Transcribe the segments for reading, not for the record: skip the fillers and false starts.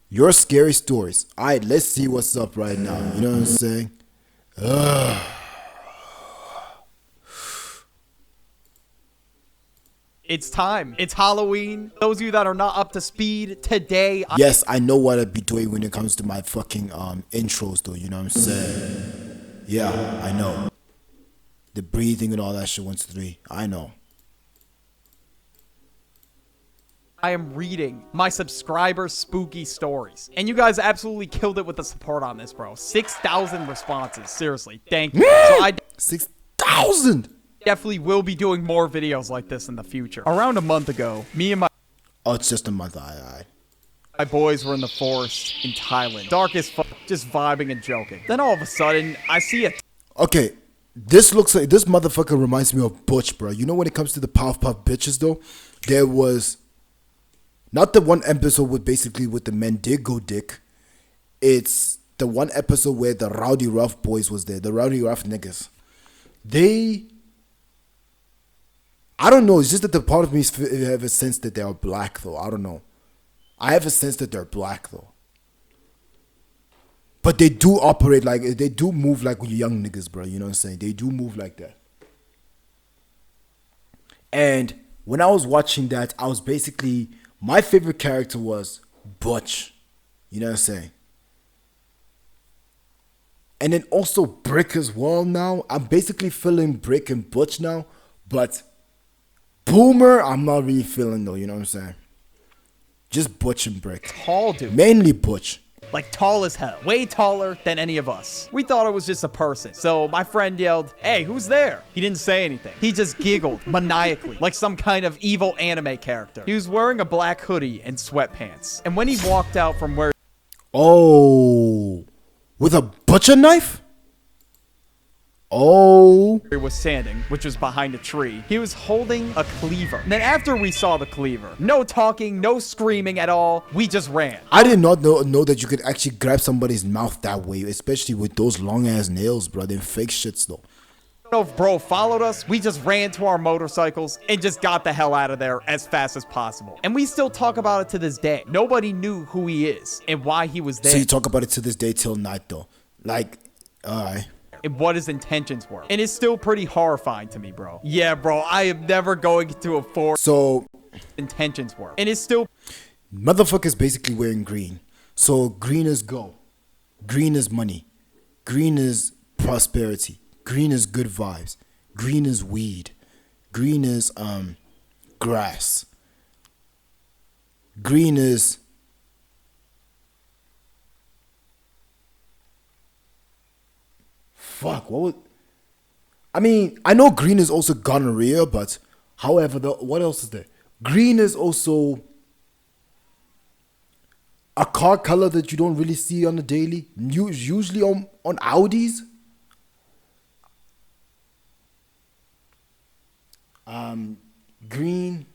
Your scary stories. Alright, let's see what's up right now. You know what I'm saying? Ugh. It's time. It's Halloween. Those of you that are not up to speed, today Yes, I know what I'd be doing when it comes to my fucking intros though, you know what I'm saying? Yeah, I know. The breathing and all that shit 1 to 3. I know. I am reading my subscribers' spooky stories. And you guys absolutely killed it with the support on this, bro. 6,000 responses. Seriously. Thank you. So I 6,000! definitely will be doing more videos like this in the future. Around a month ago, me and Oh, it's just a month. my boys were in the forest in Thailand. Dark as fuck, just vibing and joking. Then all of a sudden, I see a Okay, this looks like this motherfucker reminds me of Butch, bro. You know when it comes to the Puff Puff bitches though, there was not the one episode with basically with the men did go dick. It's the one episode where the Rowdy Rough boys was there, the Rowdy Rough niggas. I don't know. It's just that the part of me have a sense that they are black though. I don't know. I have a sense that they're black though. But they do operate like, they do move like young niggas, bro. You know what I'm saying? They do move like that. And when I was watching that, I was basically, my favorite character was Butch. You know what I'm saying? And then also Brick as well now. I'm basically feeling Brick and Butch now. But Boomer, I'm not really feeling though. You know what I'm saying? Just Butch and Brick. tall dude. Mainly Butch. Like tall as hell. Way taller than any of us. We thought it was just a person. So my friend yelled, "Hey, who's there?" He didn't say anything. He just giggled maniacally, like some kind of evil anime character. He was wearing a black hoodie and sweatpants. And when he walked out from where Oh, with a butcher knife? Oh, he was standing, which was behind a tree, he was holding a cleaver. And then after we saw the cleaver, no talking, no screaming at all, we just ran. I did not know that you could actually grab somebody's mouth that way, especially with those long ass nails, bro. Them fake shits though. I don't know if bro followed us. We just ran to our motorcycles and just got the hell out of there as fast as possible. And we still talk about it to this day. Nobody knew who he is and why he was there. So you talk about it to this day till night though. Like, alright. And what his intentions were. And it's still pretty horrifying to me, bro. Yeah, bro, I am never going to afford So intentions were. And it's still motherfucker's basically wearing green. So green is go. Green is money. Green is prosperity. Green is good vibes. Green is weed. Green is grass. Green is fuck. What would I mean? I know green is also gonorrhea, but however, what else is there? Green is also a car color that you don't really see on the daily. Usually on Audis. Green.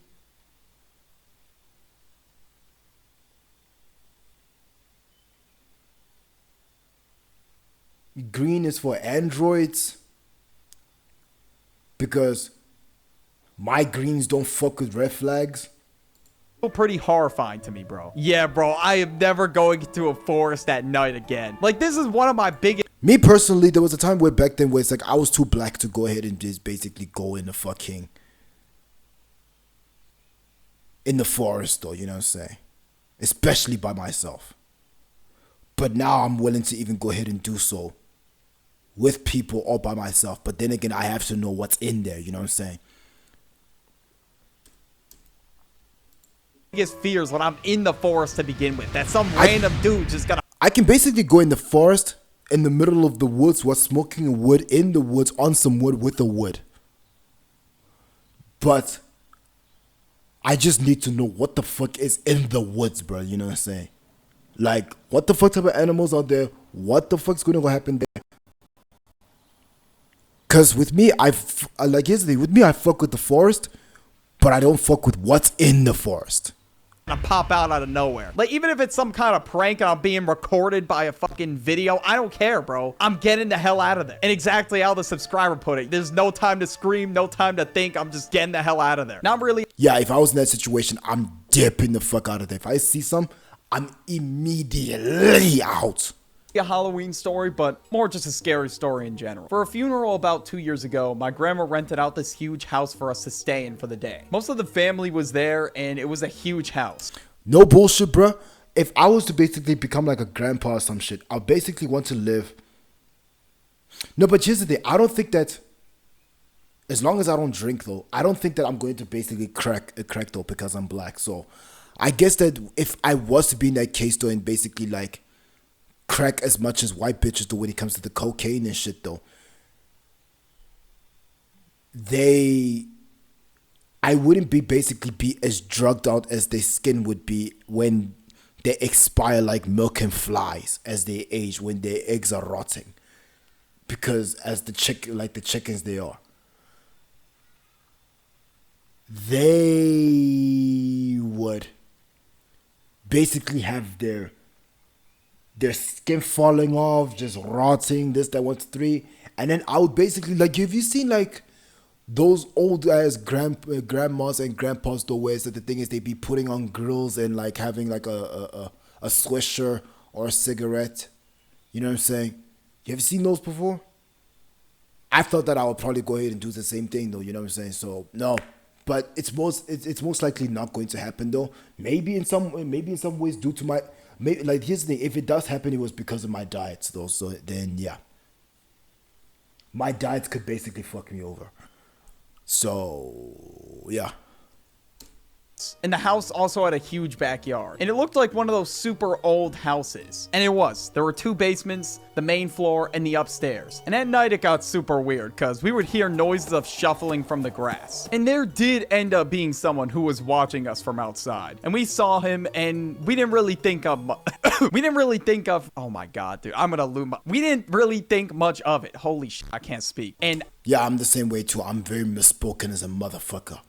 Green is for androids because my greens don't fuck with red flags. pretty horrifying to me, bro. Yeah, bro, I am never going to a forest at night again. Like, this is one of my biggest... Me personally, there was a time where back then where it's like I was too black to go ahead and just basically go in the fucking... in the forest though, you know what I'm saying? Especially by myself. But now I'm willing to even go ahead and do so with people or by myself. But then again, I have to know what's in there, you know what I'm saying? biggest fears when I'm in the forest to begin with. That some random dude just gonna... I can basically go in the forest, in the middle of the woods, while smoking wood in the woods, on some wood with the wood. But I just need to know what the fuck is in the woods, bro. You know what I'm saying? Like, what the fuck type of animals are there? What the fuck's gonna go happen there? Cause with me, like yesterday, with me, I fuck with the forest, but I don't fuck with what's in the forest. pop out of nowhere. Like, even if it's some kind of prank and I'm being recorded by a fucking video, I don't care, bro. I'm getting the hell out of there. And exactly how the subscriber put it. There's no time to scream, no time to think. I'm just getting the hell out of there. Now I'm really... Yeah, if I was in that situation, I'm dipping the fuck out of there. If I see some, I'm immediately out. A Halloween story, but more just a scary story in general. For a funeral about 2 years ago, my grandma rented out this huge house for us to stay in for the day. Most of the family was there, and it was a huge house. No bullshit, bruh. If I was to basically become like a grandpa or some shit, I basically want to live. No, but here's the thing. I don't think that, as long as I don't drink though, I don't think that I'm going to basically crack though because I'm black. So I guess that if I was to be in that case though and basically like crack as much as white bitches do when it comes to the cocaine and shit though, I wouldn't be as drugged out as their skin would be when they expire like milk and flies as they age, when their eggs are rotting. Because as the chickens they are. They would basically have their skin falling off, just rotting, this, that, 1, 2, 3. And then I would basically, like, have you seen like those old ass grandmas and grandpas though, where the thing is they be putting on grills and like having like a swisher or a cigarette, you know what I'm saying? You ever seen those before? I thought that I would probably go ahead and do the same thing though, you know what I'm saying? So no, but it's most likely not going to happen though. Maybe in some ways due to my, maybe, like, here's the thing, if it does happen, it was because of my diets though. So then yeah, my diets could basically fuck me over. So yeah. And the house also had a huge backyard. And it looked like one of those super old houses. And it was. There were 2 basements, the main floor, and the upstairs. And at night it got super weird because we would hear noises of shuffling from the grass. And there did end up being someone who was watching us from outside. And we saw him and we didn't really think of oh my god, dude, I'm gonna lose my, we didn't really think much of it. Holy shit, I can't speak. And yeah, I'm the same way too. I'm very misspoken as a motherfucker.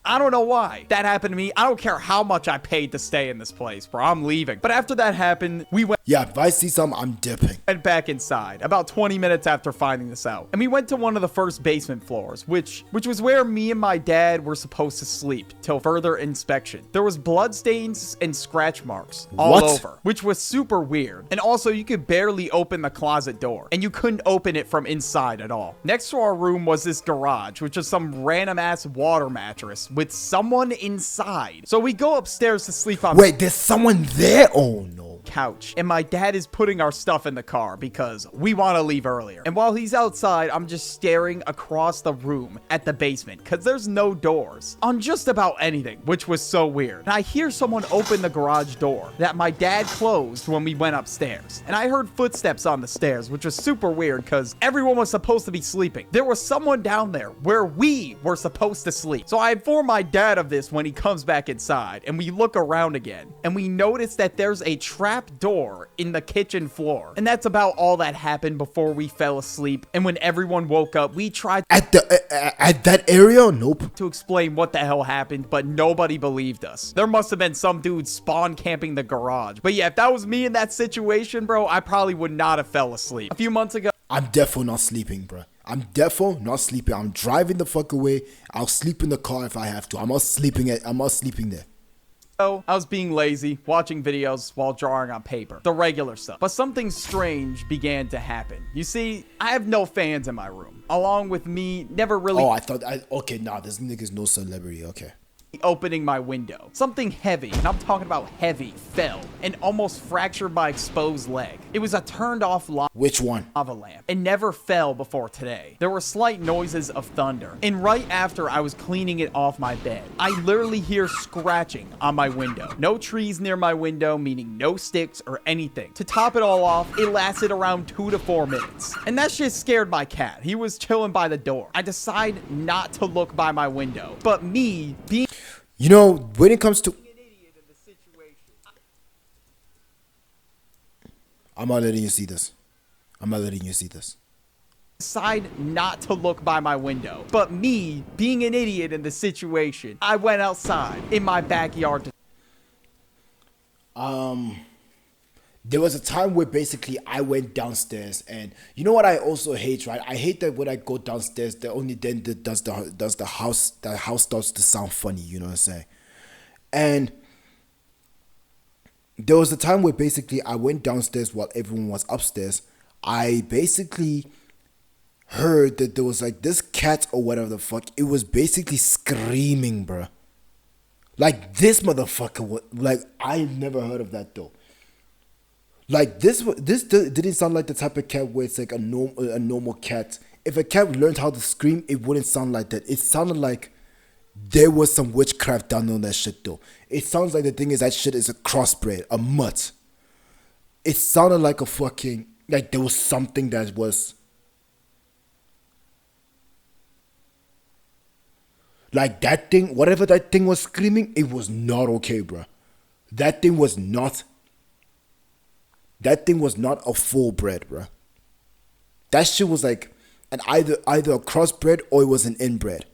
I don't know why that happened to me. I don't care how much I paid to stay in this place, bro. I'm leaving. But after that happened, we went. Yeah, if I see something, I'm dipping. Went back inside about 20 minutes after finding this out. And we went to one of the first basement floors, which was where me and my dad were supposed to sleep till further inspection. There was blood stains and scratch marks all over, which was super weird. And also, you could barely open the closet door, and you couldn't open it from inside at all. Next to our room was this garage, which is some random ass water mattress with someone inside. So we go upstairs to sleep on. Wait, there's someone there? Oh no. Couch, and my dad is putting our stuff in the car because we want to leave earlier. And while he's outside, I'm just staring across the room at the basement because there's no doors on just about anything, which was so weird. And I hear someone open the garage door that my dad closed when we went upstairs. And I heard footsteps on the stairs, which was super weird because everyone was supposed to be sleeping. There was someone down there where we were supposed to sleep. So I inform my dad of this when he comes back inside, and we look around again, and we notice that there's a trap door in the kitchen floor. And that's about all that happened before we fell asleep. And when everyone woke up, we tried at that area. Nope. To explain what the hell happened, but nobody believed us. There must have been some dude spawn camping the garage. But yeah, if that was me in that situation, bro, I probably would not have fell asleep. A few months ago, I'm definitely not sleeping, bro. I'm definitely not sleeping. I'm driving the fuck away. I'll sleep in the car if I have to. I'm not sleeping there. I was being lazy, watching videos while drawing on paper. The regular stuff. But something strange began to happen. You see, I have no fans in my room. Along with me, never really... Oh, okay, nah, this nigga's no celebrity, okay. Opening my window. Something heavy, and I'm talking about heavy, fell and almost fractured my exposed leg. It was a turned off Which one? Lava lamp. It never fell before today. There were slight noises of thunder, and right after I was cleaning it off my bed, I literally hear scratching on my window. No trees near my window, meaning no sticks or anything. To top it all off, it lasted around 2 to 4 minutes. And that shit scared my cat. He was chilling by the door. I decide not to look by my window, but me being... You know, when it comes to... I'm not letting you see this. Decide not to look by my window. But me, being an idiot in the situation, I went outside in my backyard to... There was a time where basically I went downstairs, and you know what I also hate, right? I hate that when I go downstairs, that only then does the house starts to sound funny, you know what I'm saying? And there was a time where basically I went downstairs while everyone was upstairs. I basically heard that there was like this cat or whatever the fuck. It was basically screaming, bruh. Like this motherfucker was like, I never heard of that though. Like this didn't sound like the type of cat where it's like a normal cat. If a cat learned how to scream, it wouldn't sound like that. It sounded like there was some witchcraft done on that shit though. It sounds like the thing is that shit is a crossbred, a mutt. It sounded like a fucking, like there was something that was like that thing, whatever that thing was screaming, it was not okay, bruh. That thing was not a full bred, bruh. That shit was like an either a crossbred or it was an inbred.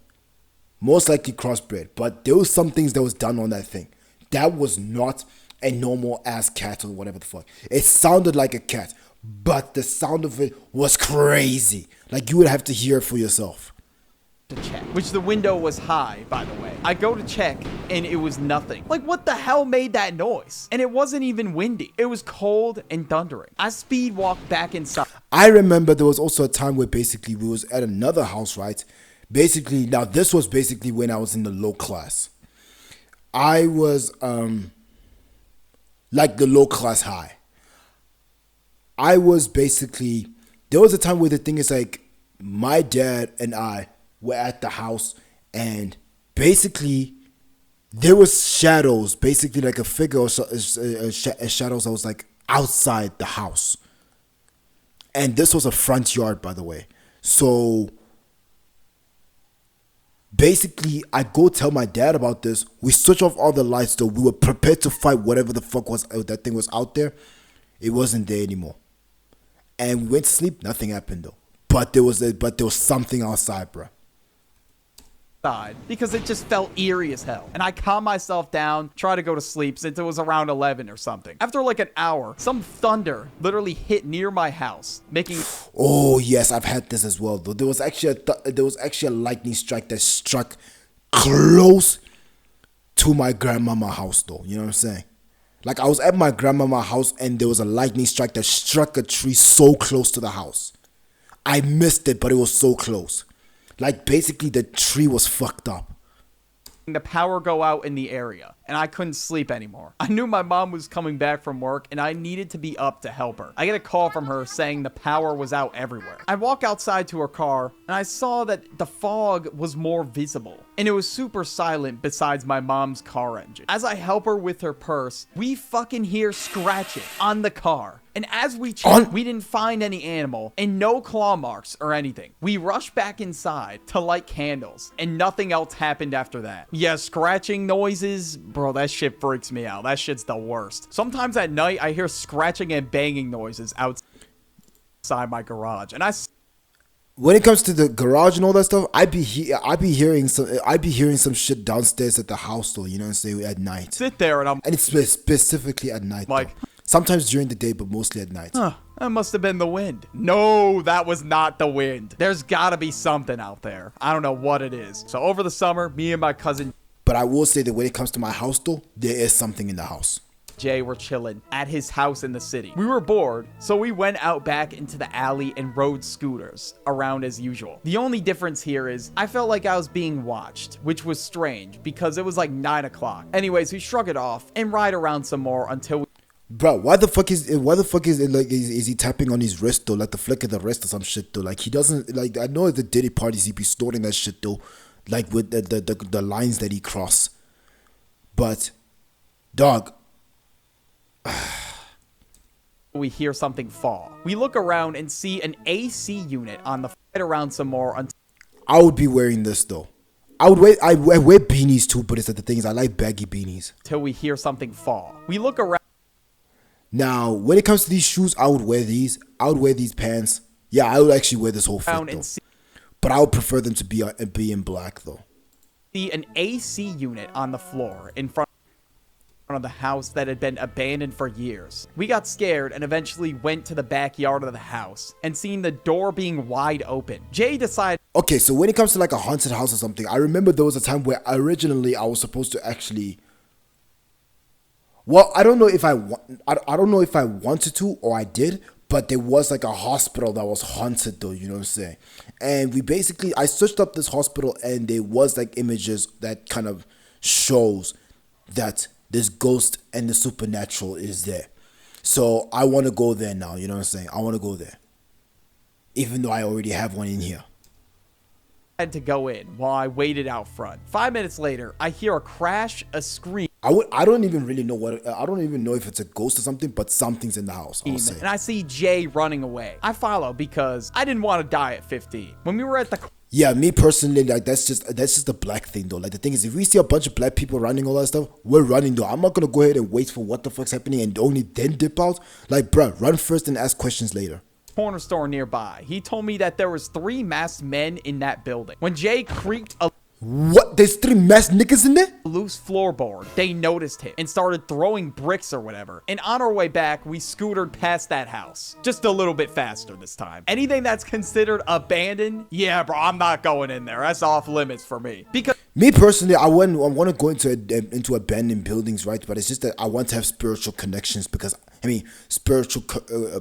Most likely crossbred. But there was some things that was done on that thing. That was not a normal ass cat or whatever the fuck. It sounded like a cat, but the sound of it was crazy. Like you would have to hear it for yourself. To check, which the window was high, by the way. I go to check and it was nothing. Like, what the hell made that noise? And it wasn't even windy. It was cold and thundering. I speed walked back inside. I remember there was also a time where basically we was at another house, right? Basically, now this was basically when I was in the low class. I was like the low class high. I was basically, there was a time where the thing is like my dad and I were at the house and basically there was shadows, basically like a figure or shadows that was like outside the house. And this was a front yard, by the way. So basically I go tell my dad about this. We switch off all the lights though. We were prepared to fight whatever the fuck was that thing was out there. It wasn't there anymore. And we went to sleep, nothing happened though. But there was something outside, bruh. Because it just felt eerie as hell. And I calmed myself down, try to go to sleep since it was around 11 or something. After like an hour, some thunder literally hit near my house, making... Oh yes, I've had this as well though. There was actually a lightning strike that struck close to my grandmama's house though. You know what I'm saying? Like I was at my grandmama's house and there was a lightning strike that struck a tree so close to the house. I missed it, but it was so close. Like basically the tree was fucked up. The power go out in the area and I couldn't sleep anymore. I knew my mom was coming back from work and I needed to be up to help her. I get a call from her saying the power was out everywhere. I walk outside to her car and I saw that the fog was more visible and it was super silent besides my mom's car engine. As I help her with her purse, we fucking hear scratching on the car. And as we checked, we didn't find any animal and no claw marks or anything. We rushed back inside to light candles and nothing else happened after that. Yeah, scratching noises, bro, that shit freaks me out. That shit's the worst. Sometimes at night, I hear scratching and banging noises outside my garage. And when it comes to the garage and all that stuff, I be hearing some shit downstairs at the house though, you know what I'm saying, at night. Sit there and it's specifically at night. Like, though. Sometimes during the day, but mostly at night. Huh, that must have been the wind. No, that was not the wind. There's gotta be something out there. I don't know what it is. So over the summer, me and my cousin... But I will say that when it comes to my house though, there is something in the house. Jay were chilling at his house in the city. We were bored, so we went out back into the alley and rode scooters around as usual. The only difference here is I felt like I was being watched, which was strange because it was like 9 o'clock. Anyways, we shrug it off and ride around some more until we... Bro, why the fuck is it like is he tapping on his wrist though, like the flick of the wrist or some shit though? Like he doesn't, like, I know at the Diddy parties he be snorting that shit though, like with the lines that he cross. But dog, we hear something fall. We look around and see an AC unit on the ride around some more until... I would be wearing this though. I wear beanies too, but it's the thing is I like baggy beanies. Till we hear something fall. We look around. Now, when it comes to these shoes, I would wear these. I would wear these pants. Yeah, I would actually wear this whole fit though. But I would prefer them to be in black though. See an AC unit on the floor in front of the house that had been abandoned for years. We got scared and eventually went to the backyard of the house and seen the door being wide open. Jay decided... Okay, so when it comes to like a haunted house or something, I remember there was a time where originally I was supposed to actually... Well, I don't know if I don't know if I wanted to or I did, but there was like a hospital that was haunted though, you know what I'm saying? And I searched up this hospital and there was like images that kind of shows that this ghost and the supernatural is there. So I want to go there now, you know what I'm saying? I want to go there. Even though I already have one in here. Had to go in while I waited out front. 5 minutes later, I hear a crash, a scream. I don't even really know I don't even know if it's a ghost or something, but something's in the house, I'll say. And I see Jay running away. I follow because I didn't want to die at 15. When we were at the Yeah, me personally, like that's just a black thing though. Like the thing is, if we see a bunch of black people running all that stuff, we're running though. I'm not gonna go ahead and wait for what the fuck's happening and only then dip out. Like, bruh, run first and ask questions later. corner store nearby, he told me that there was 3 masked men in that building. When Jay creaked a What? There's 3 masked niggas in there? loose floorboard, they noticed him and started throwing bricks or whatever. And on our way back, we scootered past that house. Just a little bit faster this time. Anything that's considered abandoned, yeah, bro, I'm not going in there. That's off limits for me. Because Me personally, I want to go into abandoned buildings, right? But it's just that I want to have spiritual connections because spiritual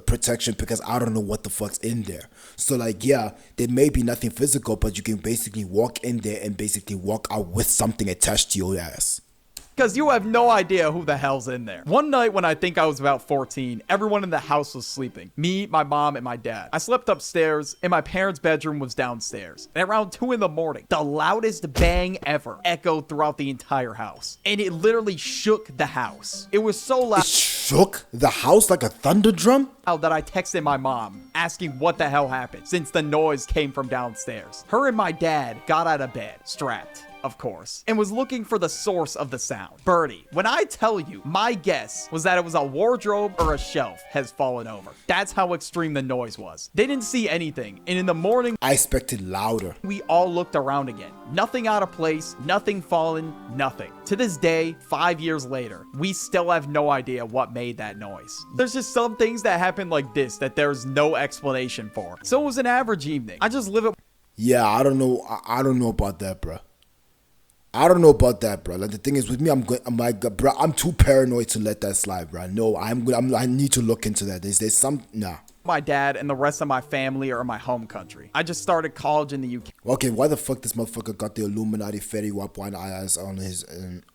protection because I don't know what the fuck's in there. So like, yeah, there may be nothing physical, but you can basically walk in there and basically walk out with something attached to your ass. Because you have no idea who the hell's in there. One night when I think I was about 14, everyone in the house was sleeping. Me, my mom, and my dad. I slept upstairs, and my parents' bedroom was downstairs. And around 2 in the morning, the loudest bang ever echoed throughout the entire house. And it literally shook the house. It was so loud It shook the house like a thunder drum? that I texted my mom, asking what the hell happened, since the noise came from downstairs. Her and my dad got out of bed, strapped, of course, and was looking for the source of the sound. Birdie, when I tell you, my guess was that it was a wardrobe or a shelf has fallen over. That's how extreme the noise was. They didn't see anything, and in the morning, I expected louder. we all looked around again. Nothing out of place, nothing fallen, nothing. To this day, 5 years later, we still have no idea what made that noise. There's just some things that happen like this that there's no explanation for. So it was an average evening. I just live it. Yeah, I don't know. I don't know about that, bro. I don't know about that, bro. Like the thing is with me, I'm like, bro, I'm too paranoid to let that slide, bro. No, I need to look into that. There's some, nah. My dad and the rest of my family are in my home country. I just started college in the UK. Okay, why the fuck this motherfucker got the Illuminati Fairy Wap Wine Eyes on his,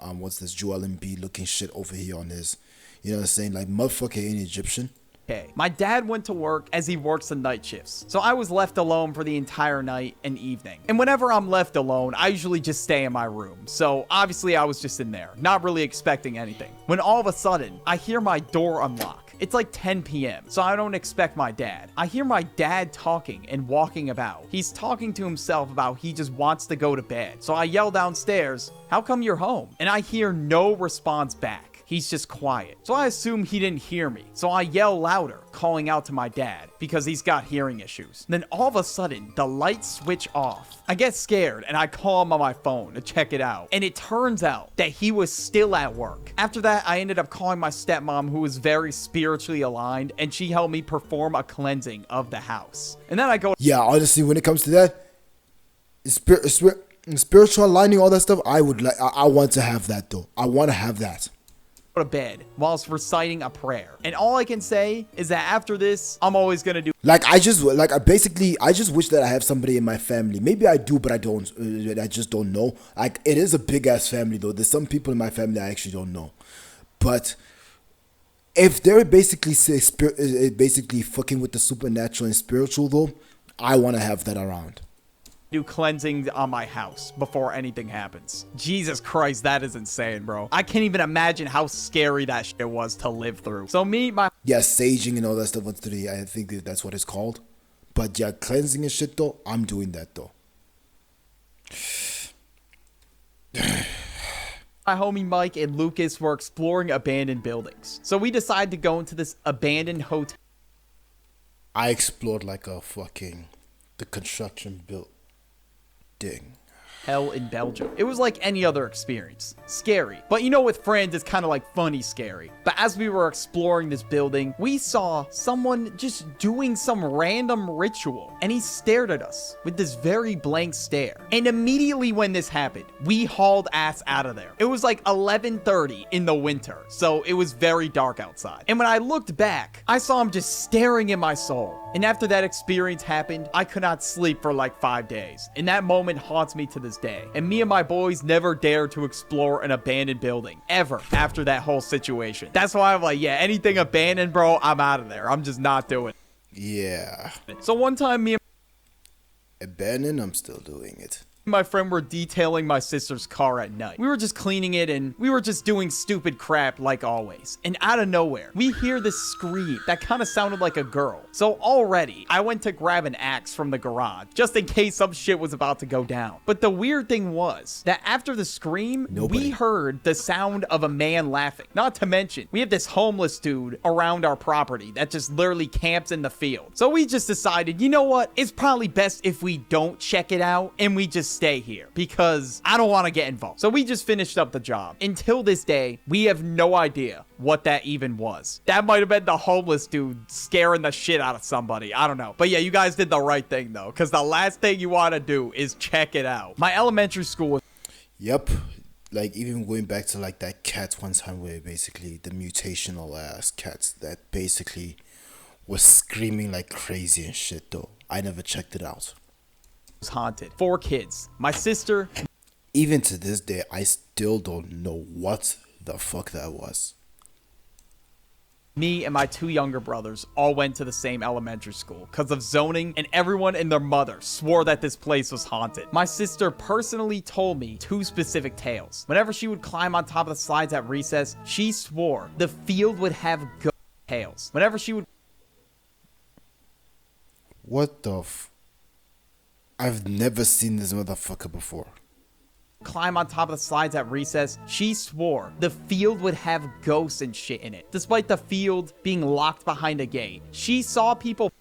what's this, Joel Embiid looking shit over here on his, you know what I'm saying? Like, motherfucker ain't Egyptian. Okay. My dad went to work as he works the night shifts, so I was left alone for the entire night and evening. And whenever I'm left alone, I usually just stay in my room. So obviously I was just in there, not really expecting anything. When all of a sudden, I hear my door unlock. It's like 10 p.m., so I don't expect my dad. I hear my dad talking and walking about. He's talking to himself about he just wants to go to bed. So I yell downstairs, "How come you're home?" And I hear no response back. He's just quiet. So I assume he didn't hear me. So I yell louder, calling out to my dad because he's got hearing issues. Then all of a sudden, the lights switch off. I get scared and I call him on my phone to check it out. And it turns out that he was still at work. After that, I ended up calling my stepmom, who was very spiritually aligned, and she helped me perform a cleansing of the house. And then I go, Yeah, honestly, when it comes to that, spiritual aligning, all that stuff, I want to have that though. I want to have that. to bed whilst reciting a prayer. And all I can say is that after this, I'm always gonna do I just wish that I have somebody in my family. Maybe I do, but I don't. I just don't know. Like, it is a big ass family though. There's some people in my family I actually don't know. But if they're basically fucking with the supernatural and spiritual though, I want to have that around. cleansing on my house before anything happens. Jesus Christ, that is insane, bro. I can't even imagine how scary that shit was to live through. So yeah, saging and all that stuff. I think that's what it's called. But yeah, cleansing and shit though, I'm doing that though. my homie Mike and Lucas were exploring abandoned buildings. So we decided to go into this abandoned hotel. I explored like a fucking the construction built. Ding. hotel in Belgium. It was like any other experience. Scary. But you know, with friends, it's kind of like funny scary. But as we were exploring this building, we saw someone just doing some random ritual. And he stared at us with this very blank stare. And immediately when this happened, we hauled ass out of there. It was like 11:30 in the winter, so it was very dark outside. And when I looked back, I saw him just staring in my soul. And after that experience happened, I could not sleep for like 5 days. And that moment haunts me to this day. And me and my boys never dared to explore an abandoned building, ever, after that whole situation. That's why I'm like, yeah, anything abandoned, bro, I'm out of there. I'm just not doing it. Yeah. So one time, me and Abandoned, I'm still doing it. my friend were detailing my sister's car at night. We were just cleaning it and we were just doing stupid crap like always. And out of nowhere, we hear this scream that kind of sounded like a girl. So already, I went to grab an axe from the garage just in case some shit was about to go down. But the weird thing was that after the scream, we heard the sound of a man laughing. Not to mention, we have this homeless dude around our property that just literally camps in the field. So we just decided, you know what? It's probably best if we don't check it out and we just stay here because I don't want to get involved. So we just finished up the job. Until this day, we have no idea what that even was. That might have been the homeless dude scaring the shit out of somebody. I don't know. But yeah, you guys did the right thing though, because the last thing you want to do is check it out. My elementary school was... Yep. Like, even going back to like that cat one time where basically the mutational ass cats that basically was screaming like crazy and shit though. I never checked it out. Haunted. 4 kids. My sister. Even to this day, I still don't know what the fuck that was. Me and my 2 younger brothers all went to the same elementary school because of zoning, and everyone and their mother swore that this place was haunted. My sister personally told me 2 specific tales. Whenever she would climb on top of the slides at recess, she swore the field would have ghost tails. Whenever she would... What the I've never seen this motherfucker before. Climb on top of the slides at recess, she swore the field would have ghosts and shit in it. Despite the field being locked behind a gate, she saw people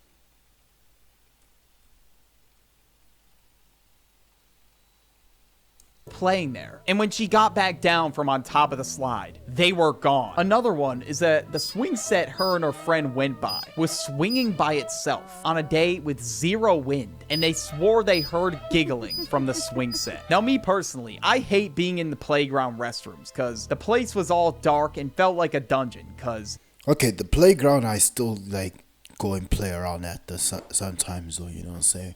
playing there. And when she got back down from on top of the slide, they were gone. Another one is that the swing set her and her friend went by was swinging by itself on a day with 0 wind, and they swore they heard giggling from the swing set. Now, me personally, I hate being in the playground restrooms because the place was all dark and felt like a dungeon because... Okay, the playground I still like go and play around at the sometimes though, you know what I'm saying?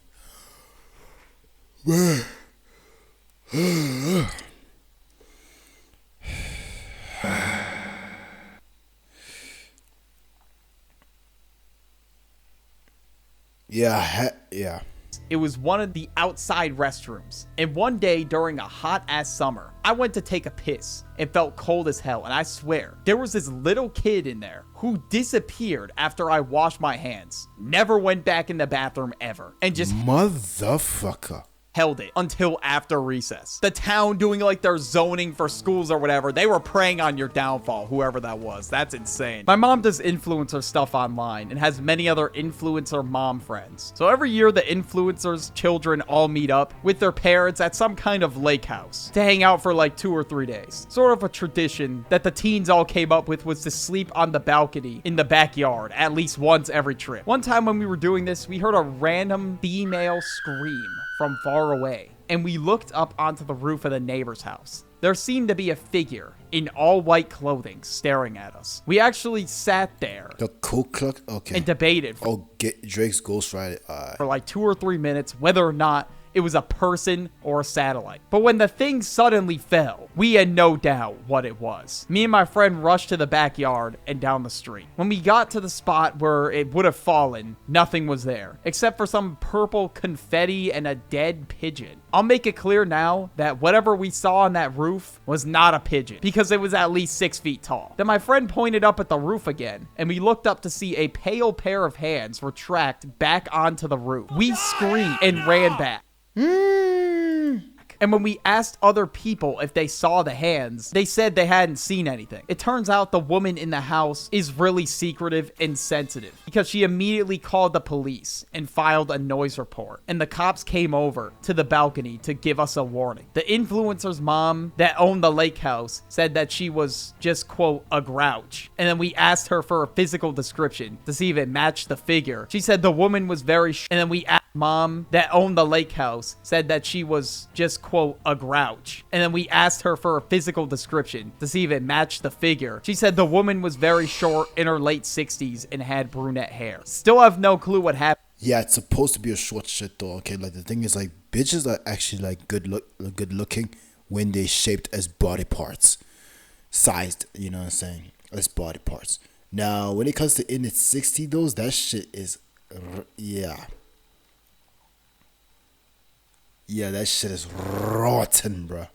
Yeah. It was one of the outside restrooms. And one day during a hot ass summer, I went to take a piss. It felt cold as hell, and I swear, there was this little kid in there who disappeared after I washed my hands. Never went back in the bathroom ever. And just... Motherfucker. held it until after recess. The town doing like their zoning for schools or whatever, they were preying on your downfall, whoever that was. That's insane. My mom does influencer stuff online and has many other influencer mom friends. So every year the influencers' children all meet up with their parents at some kind of lake house to hang out for like 2 or 3 days. Sort of a tradition that the teens all came up with was to sleep on the balcony in the backyard at least once every trip. One time when we were doing this, we heard a random female scream from far away, and we looked up onto the roof of the neighbor's house. There seemed to be a figure in all white clothing staring at us. We actually sat there The Ku Klux? Okay. and debated Drake's Ghost Rider. for like 2 or 3 minutes whether or not it was a person or a satellite. But when the thing suddenly fell, we had no doubt what it was. Me and my friend rushed to the backyard and down the street. When we got to the spot where it would have fallen, nothing was there, except for some purple confetti and a dead pigeon. I'll make it clear now that whatever we saw on that roof was not a pigeon, because it was at least 6 feet tall. Then my friend pointed up at the roof again, and we looked up to see a pale pair of hands retract back onto the roof. We screamed and ran back. And when we asked other people if they saw the hands, they said they hadn't seen anything. It turns out the woman in the house is really secretive and sensitive because she immediately called the police and filed a noise report. And the cops came over to the balcony to give us a warning. The influencer's mom that owned the lake house said that she was just, quote, a grouch. And then we asked her for a physical description to see if it matched the figure. She said the woman was very and then we asked mom that owned the lake house said that she was just, quote, a grouch. And then we asked her for a physical description to see if it matched the figure. She said the woman was very short, in her late 60s, and had brunette hair. Still have no clue what happened. Yeah, it's supposed to be a short shit though. Okay, like the thing is, like, bitches are actually like good looking when they shaped as body parts, sized. You know what I'm saying? As body parts. Now, when it comes to in its 60s, those that shit is, yeah, that shit is rotten, bro.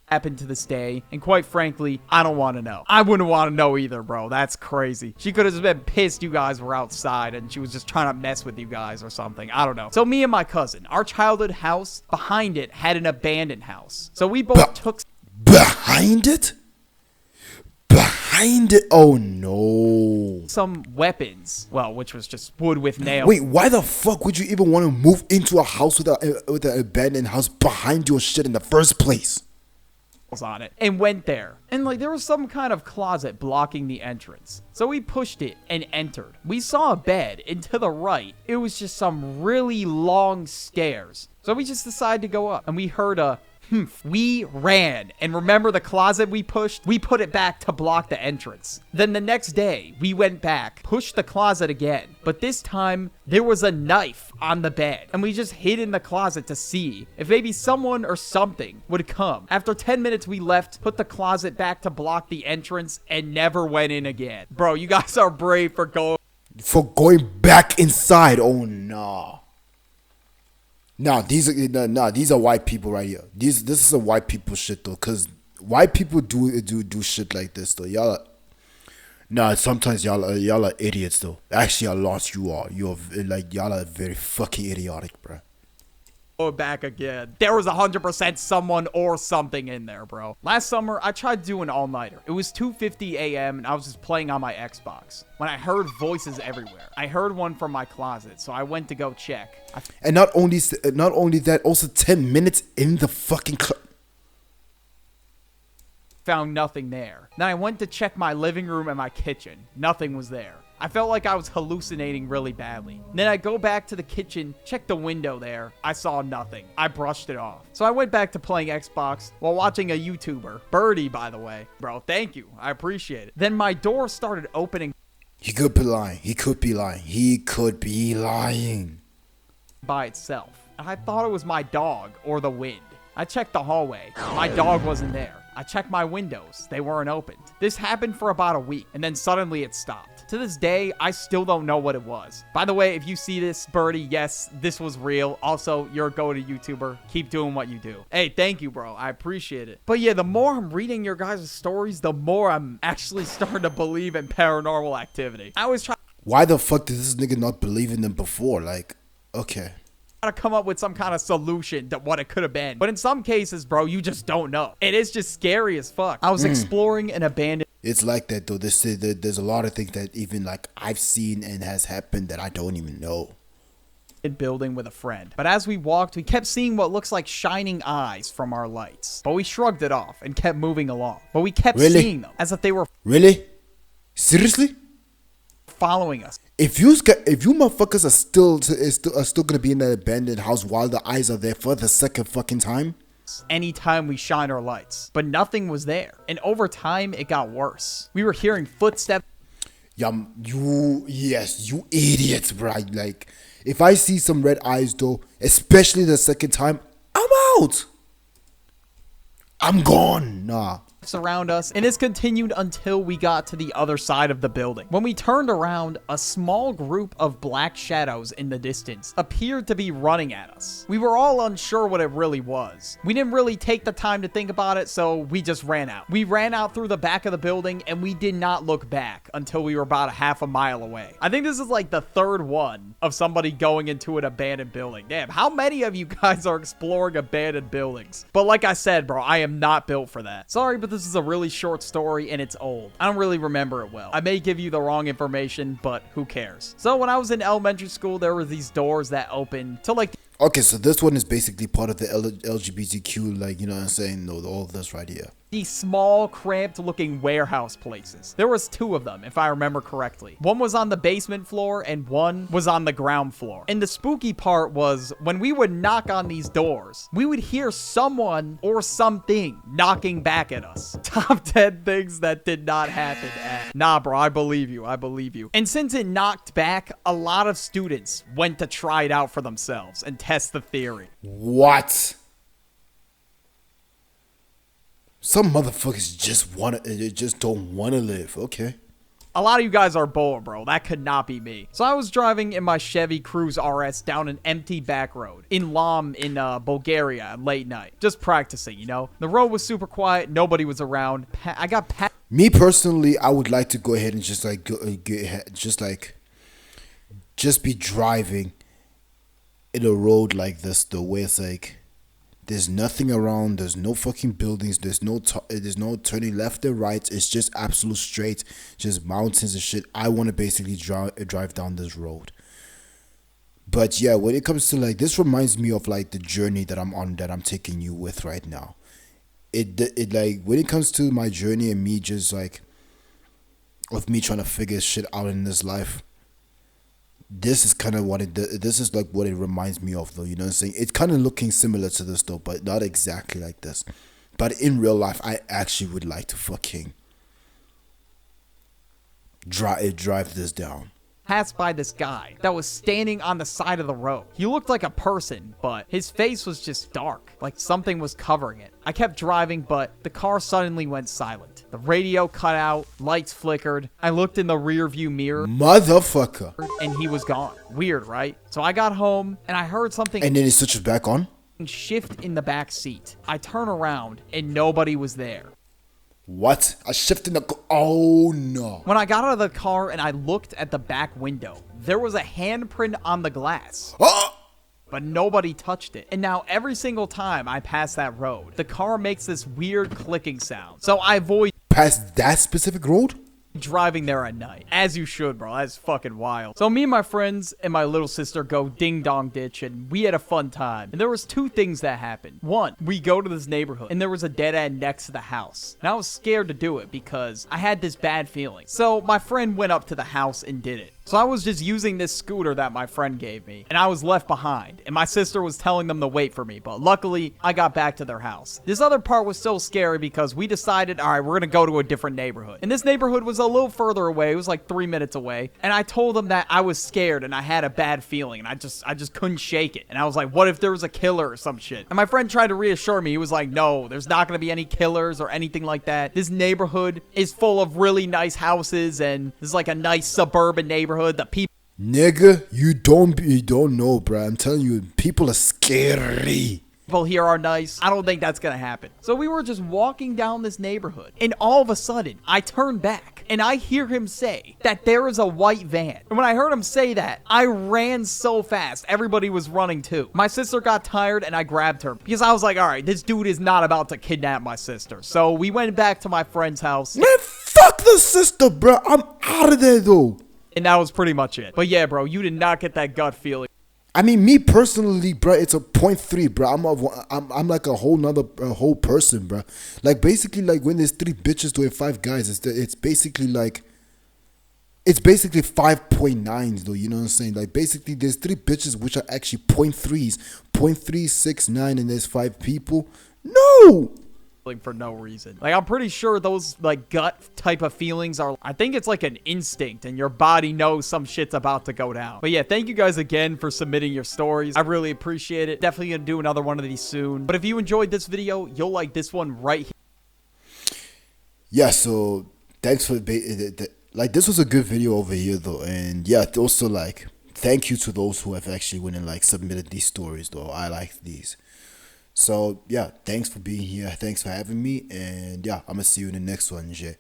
Happened to this day, and quite frankly, I don't want to know. I wouldn't want to know either, bro. That's crazy. She could have just been pissed you guys were outside and she was just trying to mess with you guys or something. I don't know. So me and my cousin, our childhood house behind it had an abandoned house. So we both took behind it. Oh no. Some weapons. Well, which was just wood with nails. Wait, why the fuck would you even want to move into a house with an abandoned house behind your shit in the first place? On it and went there, and like there was some kind of closet blocking the entrance, so we pushed it and entered. We saw a bed, and to the right it was just some really long stairs, so we just decided to go up, and we heard a we ran, and remember the closet we pushed? We put it back to block the entrance. Then the next day, we went back, pushed the closet again, but this time, there was a knife on the bed, and we just hid in the closet to see if maybe someone or something would come. After 10 minutes, we left, put the closet back to block the entrance, and never went in again. Bro, you guys are brave for going back inside. Oh, no. These are white people right here. This is a white people shit though, cause white people do shit like this though. Sometimes y'all are idiots though. Actually, I lost you all. Y'all are very fucking idiotic, bro. Back again. There was 100% someone or something in there, bro. Last summer, I tried to do an all-nighter. It was 2:50 a.m. and I was just playing on my Xbox when I heard voices everywhere. I heard one from my closet, so I went to go check. And not only that, also 10 minutes in the fucking found nothing there. Then I went to check my living room and my kitchen. Nothing was there. I felt like I was hallucinating really badly. Then I go back to the kitchen, check the window there. I saw nothing. I brushed it off. So I went back to playing Xbox while watching a YouTuber. Birdie, by the way. Bro, thank you. I appreciate it. Then my door started opening. He could be lying. He could be lying. By itself. And I thought it was my dog or the wind. I checked the hallway. My dog wasn't there. I checked my windows. They weren't opened. This happened for about a week, and then suddenly it stopped. To this day, I still don't know what it was. By the way, if you see this, Birdie, yes, this was real. Also, you're a go-to YouTuber. Keep doing what you do. Hey, thank you, bro. I appreciate it. But yeah, the more I'm reading your guys' stories, the more I'm actually starting to believe in paranormal activity. I was trying. Why the fuck did this nigga not believe in them before? Like, okay. To come up with some kind of solution to what it could have been. But in some cases, bro, you just don't know. It is just scary as fuck. I was exploring an abandoned... It's like that, though. There's a lot of things that even, like, I've seen and has happened that I don't even know. Building with a friend. But as we walked, we kept seeing what looks like shining eyes from our lights. But we shrugged it off and kept moving along. But we kept seeing them as if they were... Really? Seriously? Following us. If you motherfuckers are still gonna be in that abandoned house while the eyes are there for the second fucking time, anytime we shine our lights, but nothing was there, and over time it got worse. We were hearing footsteps. You idiots, bro. Like, if I see some red eyes though, especially the second time, I'm out. I'm gone. Nah. around us, and this continued until we got to the other side of the building. When we turned around, a small group of black shadows in the distance appeared to be running at us. We were all unsure what it really was. We didn't really take the time to think about it, so we just ran out. We ran out through the back of the building, and we did not look back until we were about a half a mile away. I think this is like the third one of somebody going into an abandoned building. Damn, how many of you guys are exploring abandoned buildings? But like I said, bro, I am not built for that. Sorry, but this is a really short story and it's old. I don't really remember it well. I may give you the wrong information, but who cares? So when I was in elementary school, there were these doors that opened to like... Okay, so this one is basically part of the LGBTQ, like, you know what I'm saying? No, all of this right here. These small, cramped-looking warehouse places. There was 2 of them, if I remember correctly. One was on the basement floor, and one was on the ground floor. And the spooky part was, when we would knock on these doors, we would hear someone or something knocking back at us. Top 10 things that did not happen at... Nah, bro, I believe you. I believe you. And since it knocked back, a lot of students went to try it out for themselves and test the theory. What? Some motherfuckers just don't wanna live. Okay. A lot of you guys are bored, bro. That could not be me. So I was driving in my Chevy Cruze RS down an empty back road in Lom in Bulgaria at late night. Just practicing, you know? The road was super quiet. Nobody was around. I got Me personally, I would like to go ahead and just be driving in a road like this, the way it's like... There's nothing around. There's no fucking buildings. There's no turning left or right. It's just absolute straight, just mountains and shit. I want to basically drive down this road. But yeah, when it comes to like, this reminds me of like the journey that I'm on, that I'm taking you with right now. It like, when it comes to my journey and me just like, of me trying to figure shit out in this life, this is kind of what this is like what it reminds me of, though. You know what I'm saying? It's kind of looking similar to this, though, but not exactly like this. But in real life, I actually would like to fucking drive this down. Passed by this guy that was standing on the side of the road. He looked like a person, but his face was just dark, like something was covering it. I kept driving, but the car suddenly went silent. The radio cut out, lights flickered. I looked in the rear view mirror. Motherfucker. And he was gone. Weird, right? So I got home and I heard something. And then he switches back on? Shift in the back seat. I turn around and nobody was there. What? A shift in the... Oh, no. When I got out of the car and I looked at the back window, there was a handprint on the glass. Oh! But nobody touched it. And now every single time I pass that road, the car makes this weird clicking sound. So I avoid... Past that specific road? Driving there at night. As you should, bro. That's fucking wild. So me and my friends and my little sister go ding dong ditch, and we had a fun time. And there was 2 things that happened. One, we go to this neighborhood and there was a dead end next to the house. And I was scared to do it because I had this bad feeling. So my friend went up to the house and did it. So I was just using this scooter that my friend gave me, and I was left behind, and my sister was telling them to wait for me, but luckily, I got back to their house. This other part was so scary because we decided, all right, we're gonna go to a different neighborhood. And this neighborhood was a little further away. It was like 3 minutes away, and I told them that I was scared and I had a bad feeling, and I just couldn't shake it. And I was like, what if there was a killer or some shit? And my friend tried to reassure me. He was like, no, there's not gonna be any killers or anything like that. This neighborhood is full of really nice houses, and this is like a nice suburban neighborhood. The people, nigga, you don't know, bro. I'm telling you, people are scary. People here are nice. I don't think that's gonna happen. So we were just walking down this neighborhood, and all of a sudden, I turn back, and I hear him say that there is a white van. And when I heard him say that, I ran so fast. Everybody was running too. My sister got tired, and I grabbed her because I was like, all right, this dude is not about to kidnap my sister. So we went back to my friend's house. Man, fuck the sister, bro. I'm out of there, though. And that was pretty much it. But yeah, bro, you did not get that gut feeling. I mean, me personally, bro, it's a 0.3, bro. I'm like a whole person, bro. Like, basically, like, when there's 3 bitches to 5 guys, it's basically 5.9s, though, you know what I'm saying? Like, basically, there's 3 bitches, which are actually 0.3s, 0.3, 6, 9, and there's 5 people. No! For no reason. Like, I'm pretty sure those like gut type of feelings are, I think it's like an instinct and your body knows some shit's about to go down. But yeah, thank you guys again for submitting your stories. I really appreciate it. Definitely gonna do another one of these soon. But if you enjoyed this video, you'll like this one right here. yeah, so thanks for like this was a good video over here though, and yeah, also like thank you to those who have actually went and like submitted these stories though. I like these. So yeah, thanks for being here. Thanks for having me, and yeah, I'm gonna see you in the next one, Jay.